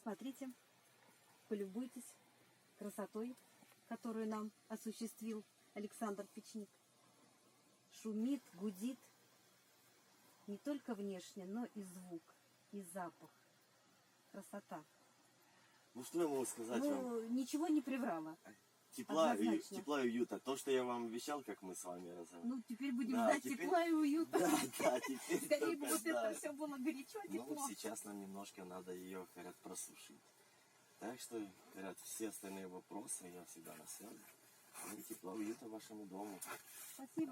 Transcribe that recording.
Смотрите, полюбуйтесь красотой, которую нам осуществил Александр Печник. Шумит, гудит не только внешне, но и звук, и запах. Красота. Ну что я могу сказать вам? Ну, ничего не приврала. Тепла и однозначно. уюта. То, что я вам обещал, как мы с вами разговаривали. Ну, теперь будем Да, ждать теперь- тепла и уюта. Да, теперь Скорее бы только вот да. это все было горячо, Ну, тепло. сейчас нам немножко надо ее, говорят, просушить. Так что, говорят, все остальные вопросы я всегда на связи. И тепла, уюта вашему дому. Спасибо.